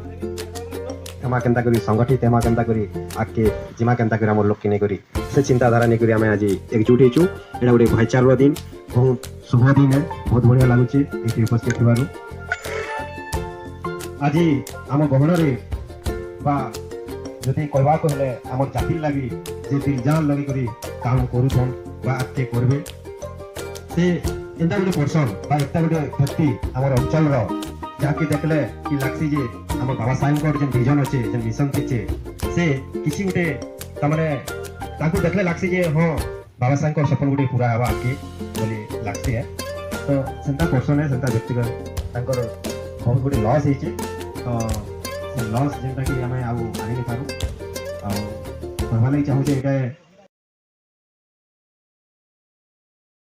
हेमा केन्ता करी संगठित हेमा केन्ता करी आके जिमा केन्ता करी हमर लोक के नै करी से चिंताधारा नै करी हमें आज एकजुट हेचु एटा गोटे भाईचार दिन बहुत शुभ दिन है बहुत बढ़िया लागुची एठी उपस्थित थिबारु आज आम गहन रे बा जदि कहबा कहले हमर जाति लागि जे दिल जान लगी करी काम करूछन बा आके करबे से एंता गोटे पर्सन बा एता गोटे व्यक्ति हमर अंचल रो जाके देखले कि लागसी जे हमर बाबा साहब को जे विजन अछि जे मिशन थिचे से किसी गोटे तमरे ताकू देखले लागसी जे हां बाबा साहब को सपन गोटे पूरा हवा आके बोली लागसी है तो सेंता पर्सन है सेंता व्यक्तिगत तांकर बहुत गोटे लॉस हेचे तो से लॉस जेंता कि हमें आउ आनि पारू आ कहबा नै चाहू जे एटा